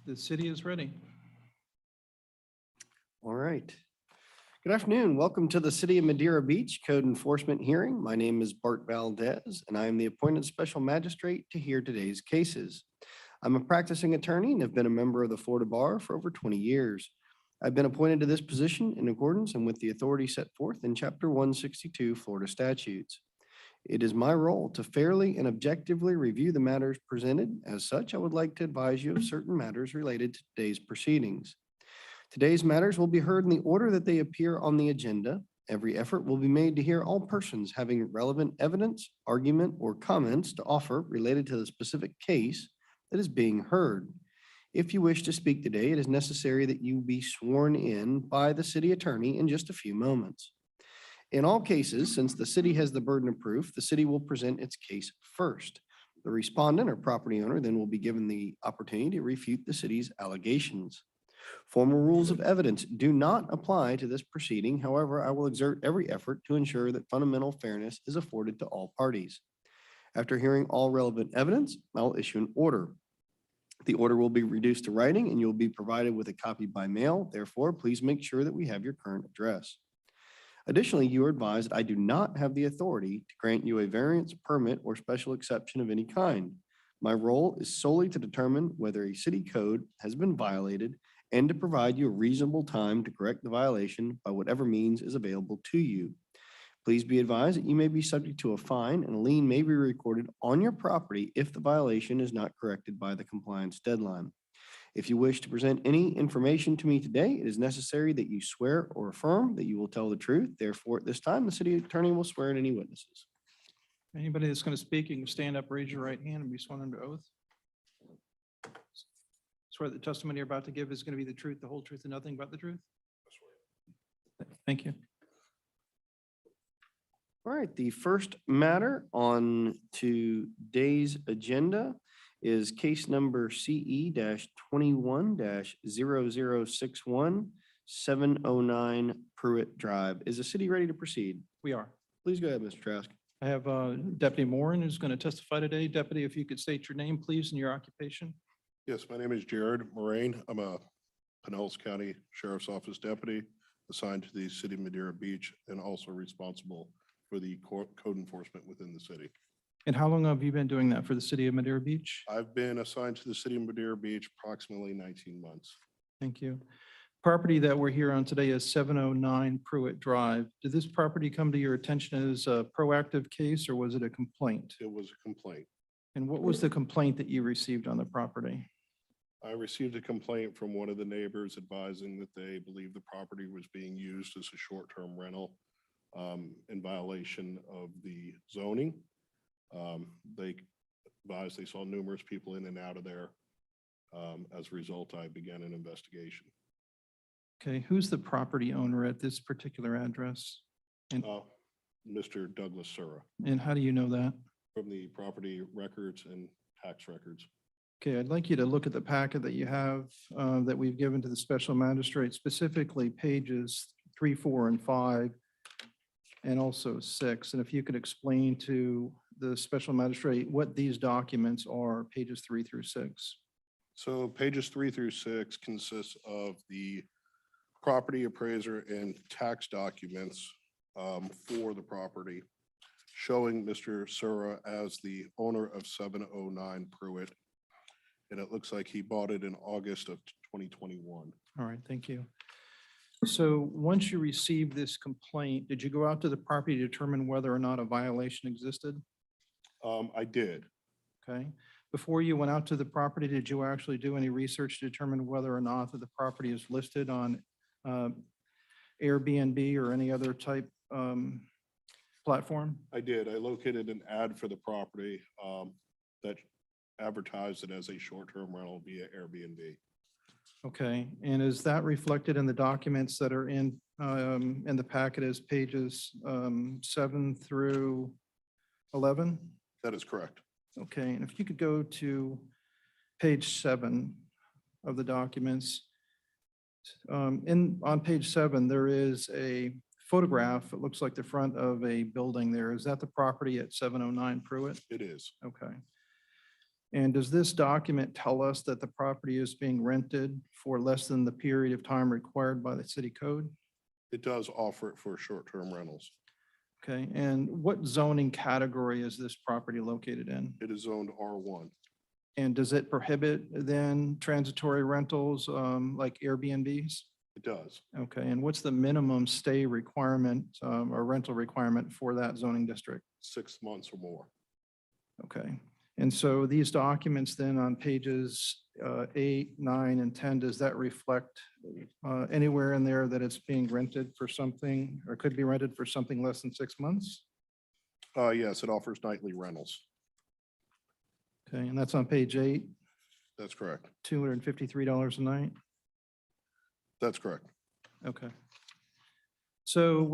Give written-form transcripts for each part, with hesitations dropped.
The city is ready. All right. Good afternoon. Welcome to the City of Madeira Beach Code Enforcement Hearing. My name is Bart Valdez, and I am the appointed special magistrate to hear today's cases. I'm a practicing attorney and have been a member of the Florida Bar for over 20 years. I've been appointed to this position in accordance and with the authority set forth in Chapter 162 Florida statutes. It is my role to fairly and objectively review the matters presented. As such, I would like to advise you of certain matters related to today's proceedings. Today's matters will be heard in the order that they appear on the agenda. Every effort will be made to hear all persons having relevant evidence, argument, or comments to offer related to the specific case that is being heard. If you wish to speak today, it is necessary that you be sworn in by the city attorney in just a few moments. In all cases, since the city has the burden of proof, the city will present its case first. The respondent or property owner then will be given the opportunity to refute the city's allegations. Formal rules of evidence do not apply to this proceeding. However, I will exert every effort to ensure that fundamental fairness is afforded to all parties. After hearing all relevant evidence, I'll issue an order. The order will be reduced to writing and you'll be provided with a copy by mail. Therefore, please make sure that we have your current address. Additionally, you are advised I do not have the authority to grant you a variance, permit, or special exception of any kind. My role is solely to determine whether a city code has been violated and to provide you a reasonable time to correct the violation by whatever means is available to you. Please be advised that you may be subject to a fine and a lien may be recorded on your property if the violation is not corrected by the compliance deadline. If you wish to present any information to me today, it is necessary that you swear or affirm that you will tell the truth. Therefore, at this time, the city attorney will swear in any witnesses. Anybody that's going to speak, you can stand up, raise your right hand, and be sworn under oath. Swear that the testimony you're about to give is going to be the truth, the whole truth, and nothing but the truth? Thank you. All right, the first matter on today's agenda is case number CE-21-0061, 709 Pruitt Drive. Is the city ready to proceed? We are. Please go ahead, Mr. Trask. I have Deputy Moran who's going to testify today. Deputy, if you could state your name, please, and your occupation. Yes, my name is Jared Moraine. I'm a Pinellas County Sheriff's Office deputy assigned to the city of Madeira Beach and also responsible for the code enforcement within the city. And how long have you been doing that for the city of Madeira Beach? I've been assigned to the city of Madeira Beach approximately 19 months. Thank you. Property that we're here on today is 709 Pruitt Drive. Did this property come to your attention as a proactive case or was it a complaint? It was a complaint. And what was the complaint that you received on the property? I received a complaint from one of the neighbors advising that they believe the property was being used as a short-term rental in violation of the zoning. They advised they saw numerous people in and out of there. As a result, I began an investigation. Okay, who's the property owner at this particular address? And, Mr. Douglas Sura and how do you know that? from the property records and tax records. Okay, I'd like you to look at the packet that you have that we've given to the special magistrate, specifically pages 3, 4, and 5, and also 6. And if you could explain to the special magistrate what these documents are, pages 3 through 6. So pages 3 through 6 consists of the property appraiser and tax documents for the property, showing Mr. Sura as the owner of 709 Pruitt. And it looks like he bought it in August of 2021. All right, thank you. So once you received this complaint, did you go out to the property to determine whether or not a violation existed? I did. Okay. Before you went out to the property, did you actually do any research to determine whether or not that the property is listed on Airbnb or any other type platform? I did. I located an ad for the property that advertised it as a short-term rental via Airbnb. Okay, and is that reflected in the documents that are in the packet as pages 7 through 11? That is correct. Okay, and if you could go to page 7 of the documents. On page 7, there is a photograph. It looks like the front of a building there. Is that the property at 709 Pruitt? It is. Okay. And does this document tell us that the property is being rented for less than the period of time required by the city code? It does offer it for short-term rentals. Okay, and what zoning category is this property located in? It is zoned R1. And does it prohibit then transitory rentals like Airbnbs? It does. Okay, and what's the minimum stay requirement or rental requirement for that zoning district? 6 months or more. Okay, and so these documents then on pages 8, 9, and 10, does that reflect anywhere in there that it's being rented for something or could be rented for something less than 6 months? Yes, it offers nightly rentals. Okay, and that's on page 8, That's correct. $253 a night? That's correct. Okay. So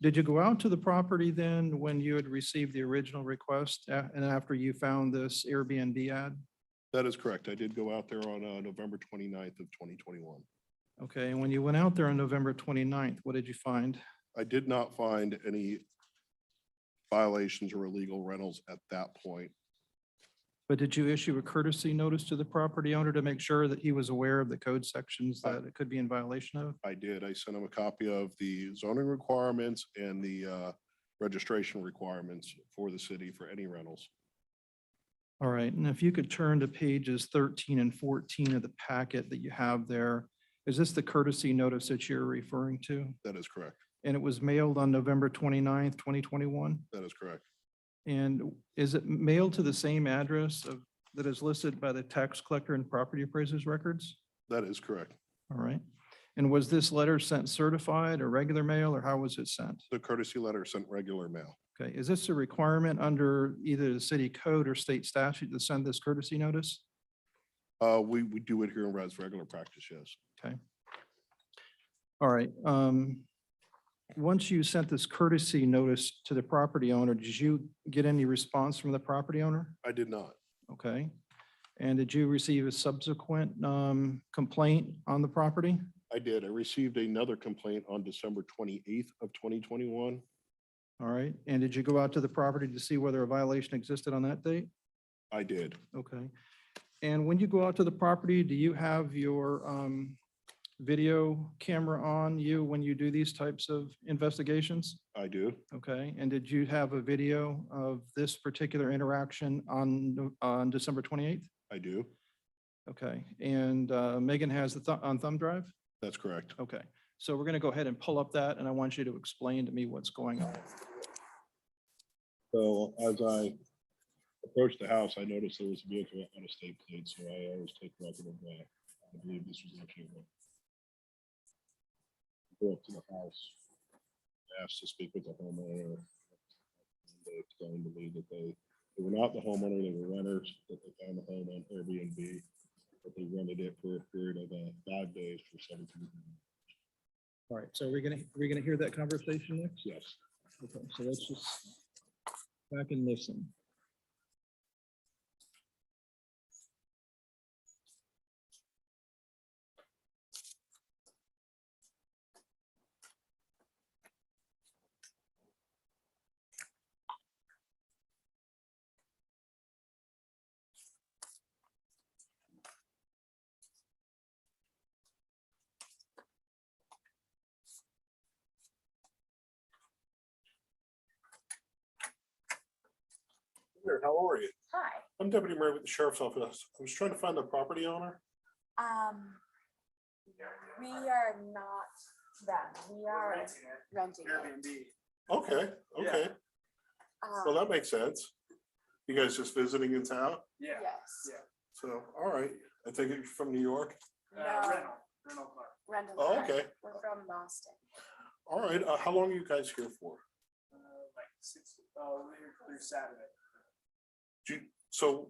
did you go out to the property then when you had received the original request and after you found this Airbnb ad? That is correct. I did go out there on November 29th of 2021. Okay, and when you went out there on November 29th, what did you find? I did not find any violations or illegal rentals at that point. But did you issue a courtesy notice to the property owner to make sure that he was aware of the code sections that it could be in violation of? I did. I sent him a copy of the zoning requirements and the registration requirements for the city for any rentals. All right, and if you could turn to pages 13 and 14 of the packet that you have there, is this the courtesy notice that you're referring to? That is correct. And it was mailed on November 29th, 2021? That is correct. And is it mailed to the same address that is listed by the tax collector and property appraiser's records? That is correct. All right. And was this letter sent certified or regular mail, or how was it sent? The courtesy letter sent regular mail. Okay, is this a requirement under either the city code or state statute to send this courtesy notice? We do it here in regular practice, yes. Okay. All right. Once you sent this courtesy notice to the property owner, did you get any response from the property owner? I did not. Okay. And did you receive a subsequent complaint on the property? I did. I received another complaint on December 28th of 2021. All right. And did you go out to the property to see whether a violation existed on that date? I did. Okay. And when you go out to the property, do you have your video camera on you when you do these types of investigations? I do. Okay. And did you have a video of this particular interaction on December 28th? I do. Okay. And Megan has the on thumb drive? That's correct. Okay. So we're going to go ahead and pull up that, and I want you to explain to me what's going on. So as I approached the house, I noticed there was a vehicle on a state plate, so I always take record of that. I believe this was actually one. Go up to the house, asked to speak with the homeowner. They explained to me that they were not the homeowner, they were renters, that they found the home on Airbnb, but they rented it for a period of 5 days for 17. All right. So we're going to hear that conversation next? Yes. Okay. So let's just back and listen. How are you? Hi. I'm Deputy Mayor with the Sheriff's Office. I was trying to find the property owner. We are not them. We are renting it. Okay, okay. Well, that makes sense. You guys just visiting in town? Yes. So, all right. I think you're from New York. No. Rental. Oh, car. okay. We're from Boston. All right. How long are you guys here for? Like 6, we're here through Saturday. So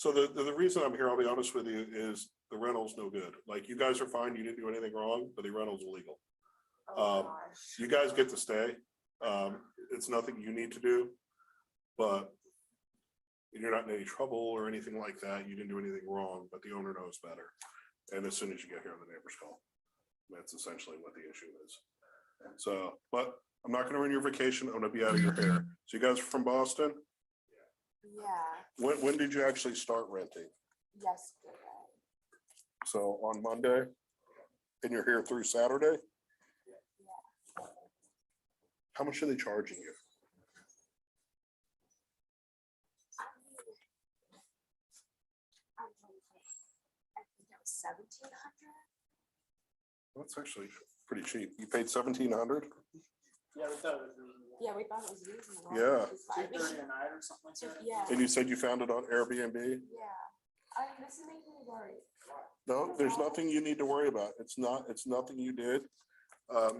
the reason I'm here, I'll be honest with you, is the rental's no good. Like, you guys are fine. You didn't do anything wrong, but the rental's illegal. Oh, gosh. You guys get to stay. It's nothing you need to do, but you're not in any trouble or anything like that. You didn't do anything wrong, but the owner knows better. And as soon as you get here, the neighbors call. That's essentially what the issue is. So, but I'm not going to ruin your vacation. I'm going to be out of your hair. So you guys are from Boston? Yeah, When did you actually start renting? yesterday. So on Monday? And you're here through Saturday? How much are they charging you? I think it was 1,700. That's actually pretty cheap. You paid 1,700? Yeah, we thought it was reasonable. Yeah, we thought it was reasonable. Yeah. $230 a night or something like that. Yeah, And you said you found it on Airbnb? yeah. This is making me worried. No, there's nothing you need to worry about. It's nothing you did.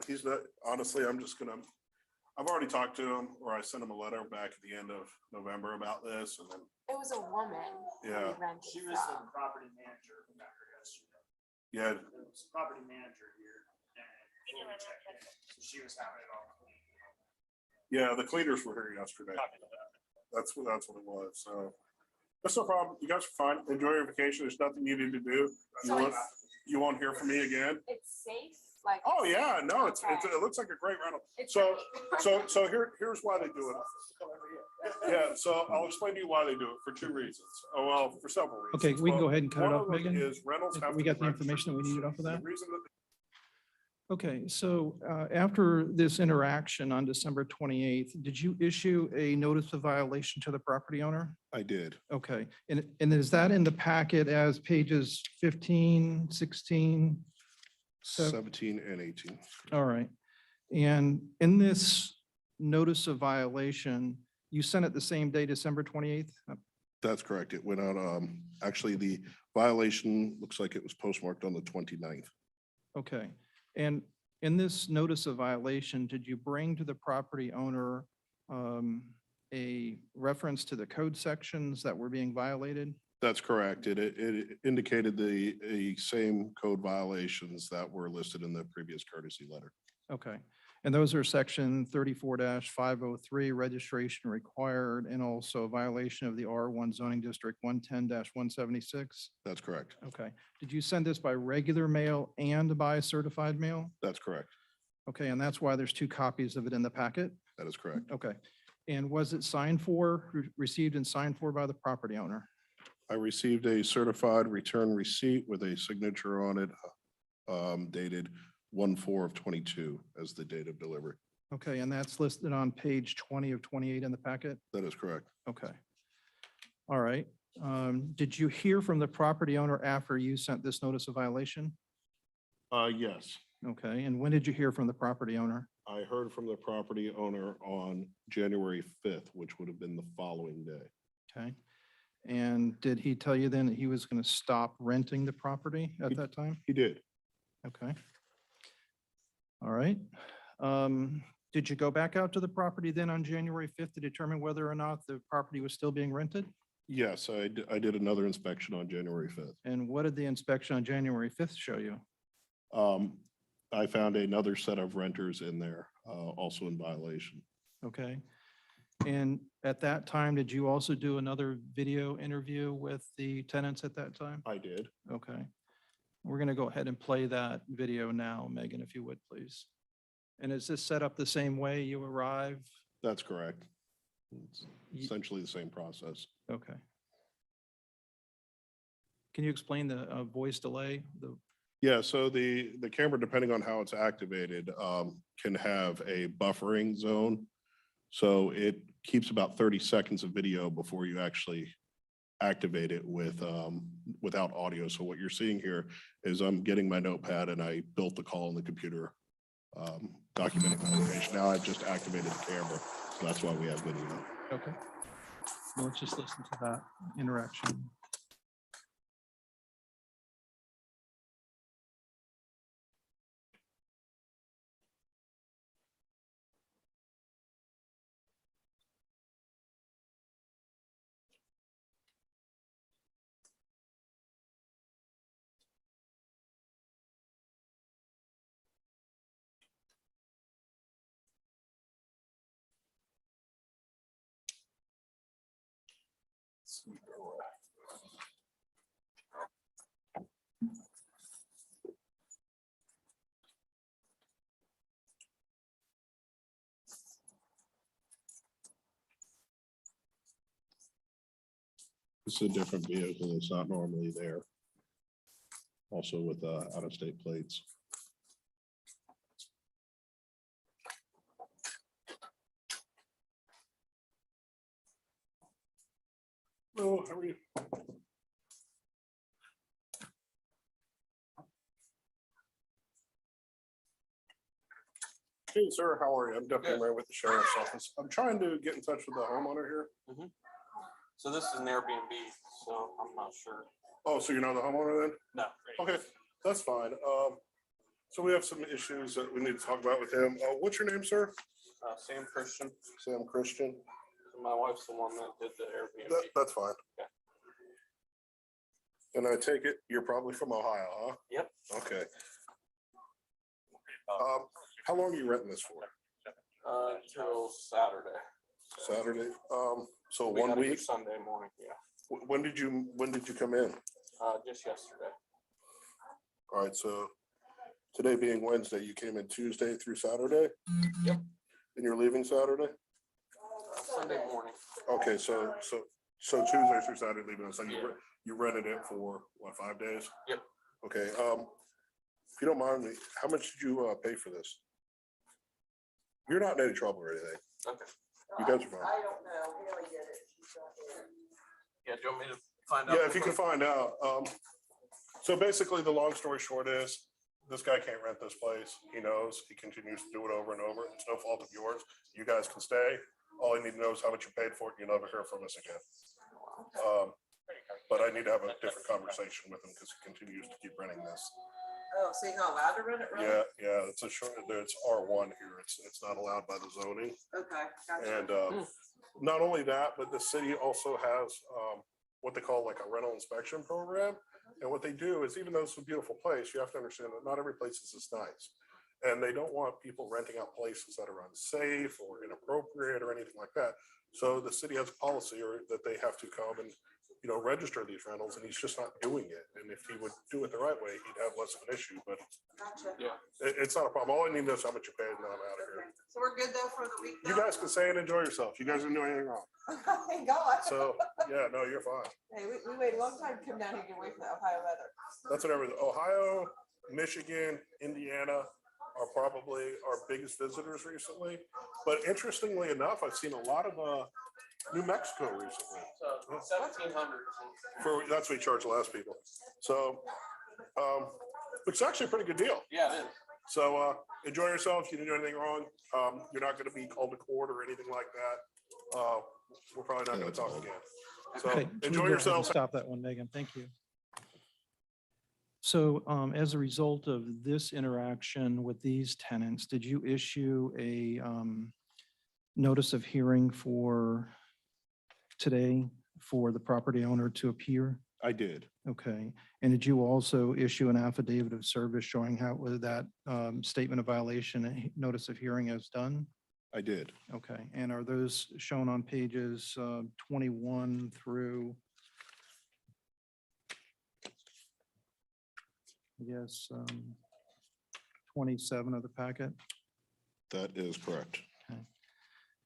He's not, honestly, I've already talked to him, or I sent him a letter back at the end of November about this, and then, It was a woman. who we Yeah. rented She was the from. property manager who got her yesterday. yeah, There was a property manager here and we checked in. So she was having it all clean. yeah, the cleaners were here yesterday. That's what it was, so. That's no problem. You guys are fine. Enjoy your vacation. There's nothing you need to do. So You won't hear from me again? It's safe, like. Oh, yeah, no, it Okay. looks like a great rental. It's So, great. so here's why they do it. Yeah, so I'll explain to you why they do it for two reasons. Oh, well, for several reasons. Okay, we can go Well, ahead and cut it one off, of them Megan. is rentals have We to got be the information that we needed off of that? The reason that Okay, so after this interaction on December 28th, did you issue a notice of violation to the property owner? I did. Okay, and is that in the packet as pages 15, 16? 17 and 18. All right. And in this notice of violation, you sent it the same day, December 28th? That's correct. It went out, actually, the violation looks like it was postmarked on the 29th. Okay. And in this notice of violation, did you bring to the property owner a reference to the code sections that were being violated? That's correct. It indicated the same code violations that were listed in the previous courtesy letter. Okay. And those are section 34-503, registration required, and also violation of the R1 zoning district 110-176. That's correct. Okay. Did you send this by regular mail and by certified mail? That's correct. Okay, and that's why there's two copies of it in the packet? That is correct. Okay. And was it signed for, received and signed for by the property owner? I received a certified return receipt with a signature on it dated 1/4/22 as the date of delivery. Okay, and that's listed on page 20 of 28 in the packet? That is correct. Okay. All right. Did you hear from the property owner after you sent this notice of violation? Yes, Okay, and when did you hear from the property owner? I heard from the property owner on January 5th, which would have been the following day. Okay. And did he tell you then that he was going to stop renting the property at He- that time? He did. Okay. All right. Did you go back out to the property then on January 5th to determine whether or not the property was still being rented? Yes, I did another inspection on January 5th. And what did the inspection on January 5th show you? I found another set of renters in there, also in violation. Okay. And at that time, did you also do another video interview with the tenants at that time? I did. Okay. We're going to go ahead and play that video now, Megan, if you would, please. And is this set up the same way you arrive? That's correct. It's Ye- essentially the same process. Okay. Can you explain the voice delay? Yeah, so the camera, depending on how it's activated, can have a buffering zone. So it keeps about 30 seconds of video before you actually activate it with without audio. So what you're seeing here is I'm getting my notepad and I built the call on the computer, documenting my location. Now I've just activated the camera. So that's why we have video. Okay. Well, let's just listen to that interaction. It's a different vehicle. It's not normally there. Also with out-of-state plates. Oh, how are you? Hey, sir, how are you? I'm Deputy Mayor with the Sheriff's Office. I'm trying to get in touch with the homeowner here. So this is an Airbnb, so I'm not sure. Oh, so you're not the homeowner then? No. Okay, that's fine. So we have some issues that we need to talk about with him. What's your name, sir? Sam Christian, Sam Christian. my wife's the one that did the Airbnb. That's fine. Okay. And I take it you're probably from Ohio, huh? Yep. Okay. How long are you renting this for? Till Saturday. Saturday? So We 1 got here week? Sunday morning, yeah. When did you come in? Just yesterday. All right, so today being Wednesday, you came in Tuesday through Saturday? Yep. And you're leaving Saturday? Sunday morning. Okay, so Tuesday through Saturday leaving, so Yeah. you rented it for what, 5 days? Yep. Okay, if you don't mind me, how much did you pay for this? You're not in any trouble or anything. Okay. You guys are fine. I don't know, we only did it. She's not here. Yeah, do you want me to find out? Yeah, if you can find out. So basically, the long story short is, this guy can't rent this place. He knows, he continues to do it over and over. It's no fault of yours. You guys can stay. All I need to know is how much you paid for it. You'll never hear from us again. But I need to have a different conversation with him because he continues to keep renting this. Oh, so you're not allowed to rent it, really? Yeah, it's it's R1 here. It's not allowed by the zoning. Okay, gotcha. And not only that, but the city also has what they call like a rental inspection program. And what they do is, even though it's a beautiful place, you have to understand that not every place is as nice. And they don't want people renting out places that are unsafe or inappropriate or anything like that. So the city has a policy or that they have to come and, register these rentals, and he's just not doing it. And if he would do it the right way, he'd have less of an issue, but Gotcha. Yeah. it's not a problem. All I need to know is how much you paid, and then I'm out of here. So we're good though for the week? You guys can stay and enjoy yourself. You guys didn't do anything wrong. Thank God. So, yeah, no, you're fine. Hey, we waited a long time to come down here to get away from the Ohio weather. That's what everything. Ohio, Michigan, Indiana are probably our biggest visitors recently. But interestingly enough, I've seen a lot of New Mexico recently. So 1,700. That's what we charge the last people. So, which is actually a pretty good deal. Yeah, it is. So enjoy yourself. You didn't do anything wrong. You're not going to be called to court or anything like that. We're probably not going to talk again. So Okay, can we go enjoy ahead and yourselves. Stop that one, Megan. Thank you. So as a result of this interaction with these tenants, did you issue a notice of hearing for today for the property owner to appear? I did. Okay. And did you also issue an affidavit of service showing how that statement of violation and notice of hearing is done? I did. Okay. And are those shown on pages 21 through, I guess, 27 of the packet? That is correct.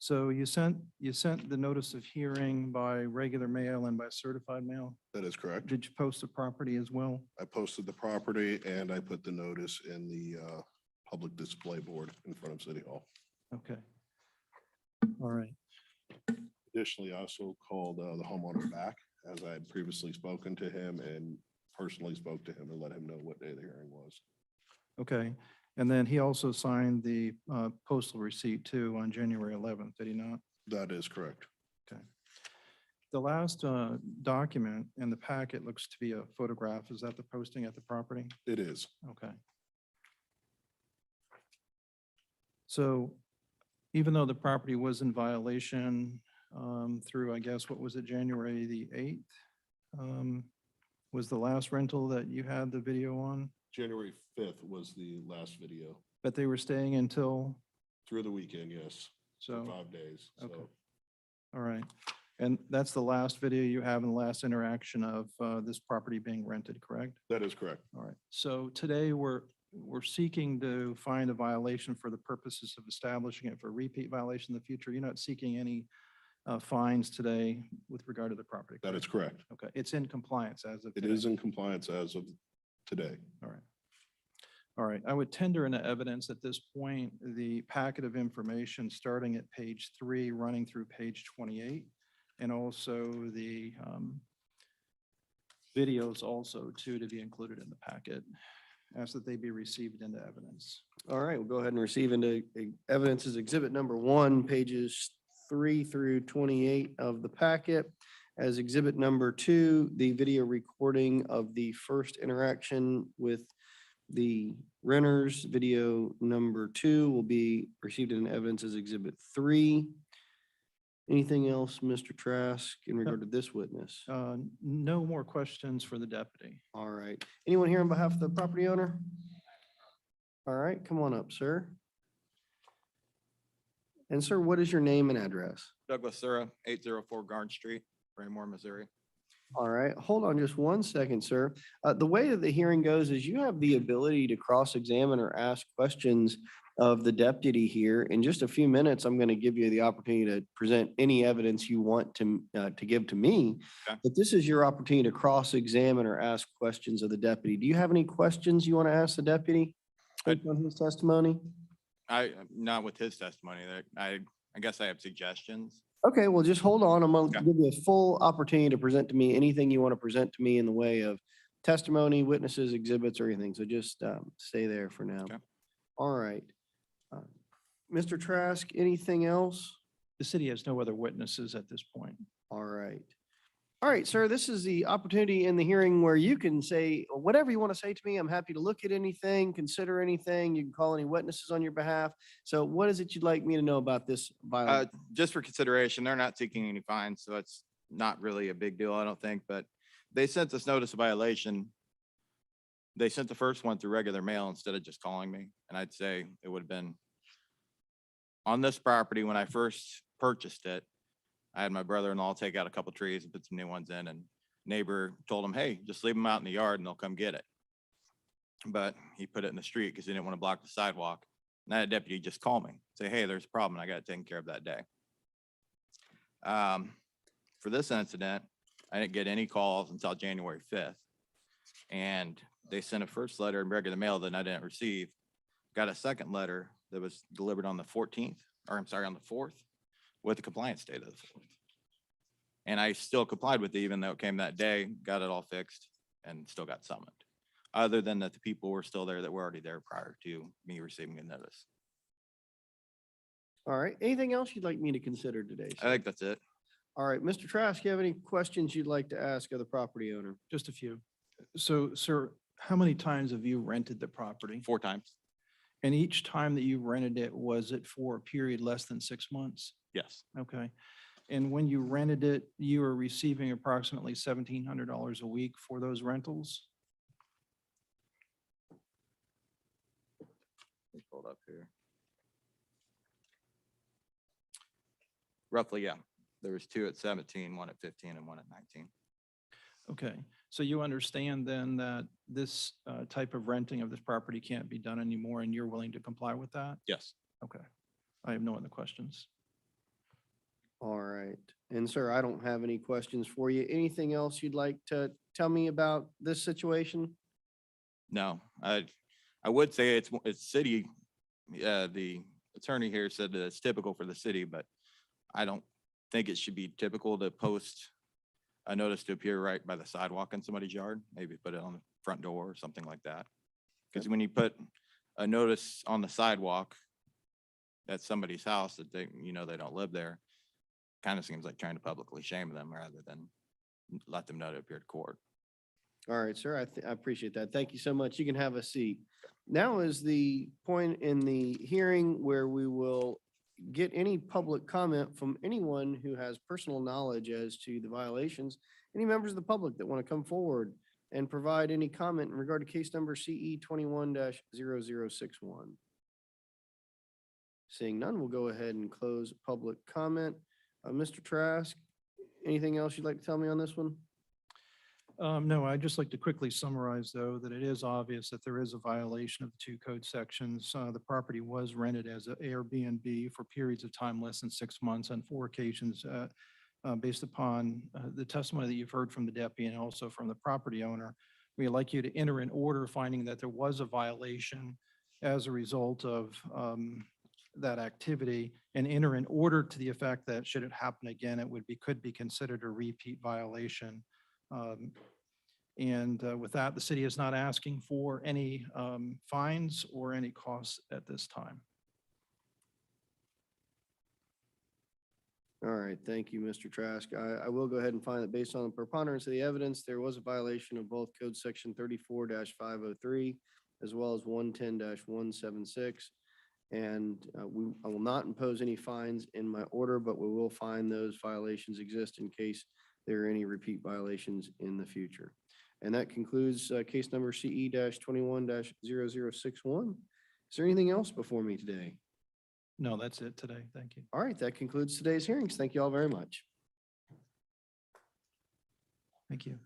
So you sent the notice of hearing by regular mail and by certified mail? That is correct. Did you post the property as well? I posted the property and I put the notice in the public display board in front of City Hall. Okay. All right. Additionally, I also called the homeowner back as I had previously spoken to him and personally spoke to him and let him know what day the hearing was. Okay. And then he also signed the postal receipt too on January 11th, did he not? That is correct. Okay. The last document in the packet looks to be a photograph. Is that the posting at the property? It is. Okay. So even though the property was in violation through, I guess, what was it, January the 8th? Was the last rental that you had the video on? January 5th was the last video. But they were staying until, Through the weekend, yes. so, For 5 days. okay. So all right. And that's the last video you have in the last interaction of this property being rented, correct? that is correct. All right. So today we're seeking to find a violation for the purposes of establishing it for repeat violation in the future. You're not seeking any fines today with regard to the property. That is correct. Okay, it's in compliance as of It today. is in compliance as of today. All right. All right, I would tender into evidence at this point, the packet of information starting at page 3, running through page 28, and also the videos also too to be included in the packet. Ask that they be received into evidence. All right, we'll go ahead and receive into evidence as exhibit number 1, pages 3 through 28 of the packet. As exhibit number 2, the video recording of the first interaction with the renters. Video number 2 will be received in evidence as exhibit 3. Anything else, Mr. Trask, in regard to this witness? No more questions for the deputy. All right. Anyone here on behalf of the property owner? All right, come on up, sir. And sir, what is your name and address? Douglas Sura, 804 Garden Street, Raymore, Missouri. All right, hold on just one second, sir. The way that the hearing goes is you have the ability to cross-examine or ask questions of the deputy here. In just a few minutes, I'm going to give you the opportunity to present any evidence you want to give to me. Okay. But this is your opportunity to cross-examine or ask questions of the deputy. Do you have any questions you want to ask the deputy based on his testimony? Not with his testimony, that I guess I have suggestions. Okay, well, just hold on. I'm going to Okay. give you a full opportunity to present to me anything you want to present to me in the way of testimony, witnesses, exhibits, or anything. So just stay there for now. Okay. All right. Mr. Trask, anything else? The city has no other witnesses at this point. All right. All right, sir, this is the opportunity in the hearing where you can say whatever you want to say to me. I'm happy to look at anything, consider anything. You can call any witnesses on your behalf. So what is it you'd like me to know about this violation? Just for consideration, they're not seeking any fines, so it's not really a big deal, I don't think, but they sent this notice of violation. They sent the first one through regular mail instead of just calling me, and I'd say it would have been on this property when I first purchased it. I had my brother-in-law take out a couple trees and put some new ones in, and neighbor told him, hey, just leave them out in the yard and they'll come get it. But he put it in the street because he didn't want to block the sidewalk. And that deputy just called me, say, hey, there's a problem. I got it taken care of that day. For this incident, I didn't get any calls until January 5th. And they sent a first letter in regular mail that I didn't receive. Got a second letter that was delivered on the 14th, or I'm sorry, on the 4th, with the compliance date of the 4th. And I still complied with it, even though it came that day, got it all fixed, and still got summoned. Other than that, the people were still there that were already there prior to me receiving a notice. All right, anything else you'd like me to consider today? I sir? think that's it. All right, Mr. Trask, you have any questions you'd like to ask of the property owner? Just a few. So, sir, how many times have you rented the property? 4 times. And each time that you rented it, was it for a period less than 6 months? Yes. Okay. And when you rented it, you were receiving approximately $1,700 a week for those rentals? Let me pull it up here. Roughly, yeah. There was 2 at 17, 1 at 15, and 1 at 19. Okay. So you understand then that this type of renting of this property can't be done anymore, and you're willing to comply with that? Yes. Okay. I have no other questions. All right. And sir, I don't have any questions for you. Anything else you'd like to tell me about this situation? No, I would say it's city. The attorney here said that it's typical for the city, but I don't think it should be typical to post a notice to appear right by the sidewalk in somebody's yard. Maybe put it on the front door or something like that. Because when you put a notice on the sidewalk at somebody's house that they don't live there, kind of seems like trying to publicly shame them rather than let them know to appear to court. All right, sir, I appreciate that. Thank you so much. You can have a seat. Now is the point in the hearing where we will get any public comment from anyone who has personal knowledge as to the violations. Any members of the public that want to come forward and provide any comment in regard to case number CE 21-0061. Seeing none, we'll go ahead and close public comment. Mr. Trask, anything else you'd like to tell me on this one? No, I'd just like to quickly summarize, though, that it is obvious that there is a violation of the two code sections. The property was rented as an Airbnb for periods of time less than 6 months on 4 occasions, based upon the testimony that you've heard from the deputy and also from the property owner. We'd like you to enter an order finding that there was a violation as a result of that activity, and enter an order to the effect that should it happen again, could be considered a repeat violation. And with that, the city is not asking for any fines or any costs at this time. All right, thank you, Mr. Trask. I will go ahead and find that based on the preponderance of the evidence, there was a violation of both Code Section 34-503 as well as 110-176. And I will not impose any fines in my order, but we will find those violations exist in case there are any repeat violations in the future. And that concludes case number CE-21-0061. Is there anything else before me today? No, that's it today. Thank you. All right, that concludes today's hearings. Thank you all very much. Thank you.